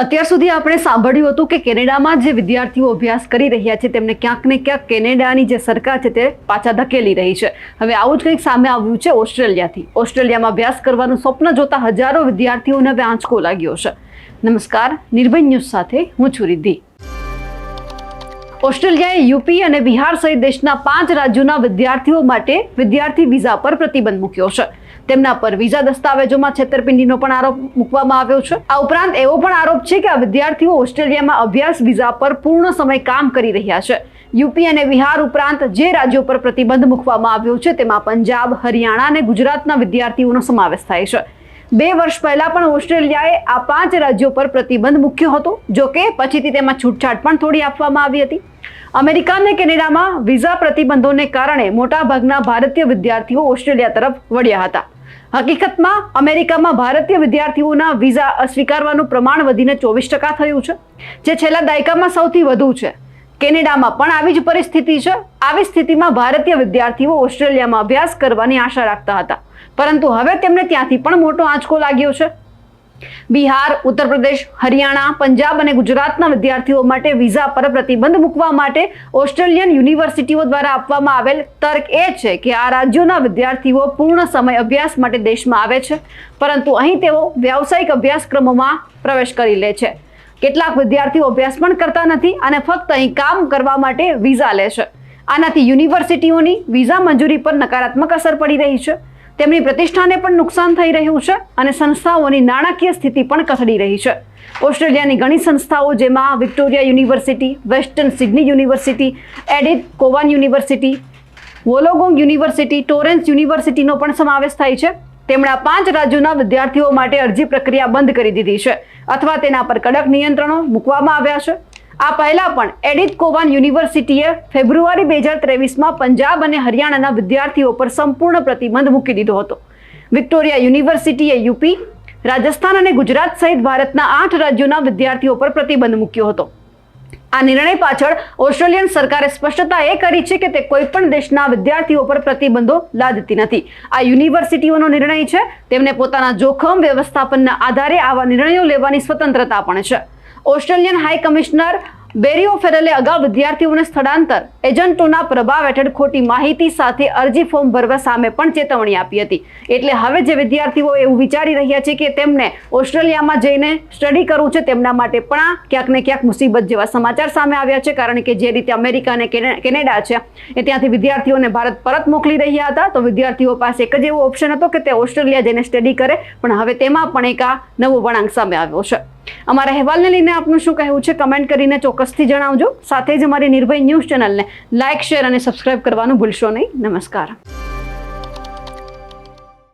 અત્યાર સુધી આપણે સાંભળ્યું હતું કે કેનેડામાં જે વિદ્યાર્થીઓ અભ્યાસ કરી રહ્યા છે તેમને ક્યાંક ને ક્યાંક કેનેડાની જે સરકાર છે તે પાછા ધકેલી રહી છે. હવે આવું જ કંઈક સામે આવ્યું છે ઓસ્ટ્રેલિયાથી. ઓસ્ટ્રેલિયામાં અભ્યાસ કરવાનું સ્વપ્ન જોતા હજારો વિદ્યાર્થીઓને હવે આંચકો લાગ્યો છે. નમસ્કાર, નિર્ભય ન્યૂઝ સાથે હું છું રિદ્ધિ. ઓસ્ટ્રેલિયાએ યુપી અને બિહાર સહિત દેશના 5 રાજ્યોના વિદ્યાર્થીઓ માટે વિદ્યાર્થી વિઝા પર પ્રતિબંધ મૂક્યો છે. તેમના પર વિઝા દસ્તાવેજોમાં છેતરપિંડીનો પણ આરોપ મૂકવામાં આવ્યો છે. આ ઉપરાંત એવો પણ આરોપ છે કે આ વિદ્યાર્થીઓ ઓસ્ટ્રેલિયામાં અભ્યાસ વિઝા પર પૂર્ણ સમય કામ કરી રહ્યા છે. યુપી અને બિહાર ઉપરાંત જે રાજ્યો પર પ્રતિબંધ મૂકવામાં આવ્યો છે તેમાં પંજાબ, હરિયાણા અને ગુજરાતના વિદ્યાર્થીઓનો સમાવેશ થાય છે. 2 વર્ષ પહેલા પણ ઓસ્ટ્રેલિયાએ આ 5 રાજ્યો પર પ્રતિબંધ મૂક્યો હતો. જો કે પછીથી તેમાં છૂટછાટ પણ થોડી આપવામાં આવી હતી. અમેરિકા અને કેનેડામાં વિઝા પ્રતિબંધોને કારણે મોટાભાગના ભારતીય વિદ્યાર્થીઓ ઓસ્ટ્રેલિયા તરફ વળ્યા હતા. હકીકતમાં અમેરિકામાં ભારતીય વિદ્યાર્થીઓના વિઝા અસ્વીકારવાનું પ્રમાણ વધીને 24% થયું છે, જે છેલ્લા દાયકામાં સૌથી વધુ છે. કેનેડામાં પણ આવી જ પરિસ્થિતિ છે. આવી સ્થિતિમાં ભારતીય વિદ્યાર્થીઓ ઓસ્ટ્રેલિયામાં અભ્યાસ કરવાની આશા રાખતા હતા, પરંતુ હવે તેમને ત્યાંથી પણ મોટો આંચકો લાગ્યો છે. બિહાર, ઉત્તર પ્રદેશ, હરિયાણા, પંજાબ અને ગુજરાતના વિદ્યાર્થીઓ માટે વિઝા પર પ્રતિબંધ મૂકવા માટે ઓસ્ટ્રેલિયન યુનિવર્સિટીઓ દ્વારા આપવામાં આવેલ તર્ક એ છે કે આ રાજ્યોના વિદ્યાર્થીઓ પૂર્ણ સમય અભ્યાસ માટે દેશમાં આવે છે, પરંતુ અહીં તેઓ વ્યાવસાયિક અભ્યાસક્રમોમાં પ્રવેશ કરી લે છે. કેટલાક વિદ્યાર્થીઓ અભ્યાસ પણ કરતા નથી અને ફક્ત અહીં કામ કરવા માટે વિઝા લે છે. આનાથી યુનિવર્સિટીઓની વિઝા મંજૂરી પર નકારાત્મક અસર પડી રહી છે. તેમની પ્રતિષ્ઠાને પણ નુકસાન થઈ રહ્યું છે અને સંસ્થાઓની નાણાકીય સ્થિતિ પણ કથળી રહી છે. ઓસ્ટ્રેલિયાની ઘણી સંસ્થાઓ જેમાં Victoria University, Western Sydney University, Edith Cowan University, Wollongong University, Torrens યુનિવર્સિટીનો પણ સમાવેશ થાય છે. તેમણે આ 5 રાજ્યોના વિદ્યાર્થીઓ માટે અરજી પ્રક્રિયા બંધ કરી દીધી છે અથવા તેના પર કડક નિયંત્રણો મૂકવામાં આવ્યા છે. આ પહેલા પણ એડિથ કોવાન યુનિવર્સિટીએ ફેબ્રુઆરી 2023માં પંજાબ અને હરિયાણાના વિદ્યાર્થીઓ પર સંપૂર્ણ પ્રતિબંધ મૂકી દીધો હતો. વિક્ટોરિયા યુનિવર્સિટીએ યુપી, રાજસ્થાન અને ગુજરાત સહિત ભારતના 8 રાજ્યોના વિદ્યાર્થીઓ પર પ્રતિબંધ મૂક્યો હતો. આ નિર્ણય પાછળ ઓસ્ટ્રેલિયન સરકારે સ્પષ્ટતા એ કરી છે કે તે કોઈ પણ દેશના વિદ્યાર્થીઓ પર પ્રતિબંધો લાદતી નથી. આ યુનિવર્સિટીઓનો નિર્ણય છે. તેમને પોતાના જોખમ વ્યવસ્થાપનના આધારે આવા નિર્ણયો લેવાની સ્વતંત્રતા પણ છે. ઓસ્ટ્રેલિયન હાઈ કમિશનર બેરી ઓફેરલે અગાઉ વિદ્યાર્થીઓને સ્થળાંતર એજન્ટોના પ્રભાવ હેઠળ ખોટી માહિતી સાથે અરજી ફોર્મ ભરવા સામે પણ ચેતવણી આપી હતી. એટલે હવે જે વિદ્યાર્થીઓ એવું વિચારી રહ્યા છે કે તેમને ઓસ્ટ્રેલિયામાં જઈને સ્ટડી કરવું છે, તેમના માટે પણ આ ક્યાંક ને ક્યાંક મુસીબત જેવા સમાચાર સામે આવ્યા છે. કારણ કે જે રીતે અમેરિકા અને કેનેડા છે એ ત્યાંથી વિદ્યાર્થીઓને ભારત પરત મોકલી રહ્યા હતા, તો વિદ્યાર્થીઓ પાસે એક જ એવો ઓપ્શન હતો કે તે ઓસ્ટ્રેલિયા જઈને સ્ટડી કરે, પણ હવે તેમાં પણ એક આ નવો વળાંક સામે આવ્યો છે. અમારા અહેવાલને લઈને આપનું શું કહેવું છે કમેન્ટ કરીને ચોક્કસથી જણાવજો. સાથે જ અમારી નિર્ભય ન્યૂઝ ચેનલને લાઇક, શેર અને સબસ્ક્રાઇબ કરવાનું ભૂલશો નહીં. નમસ્કાર.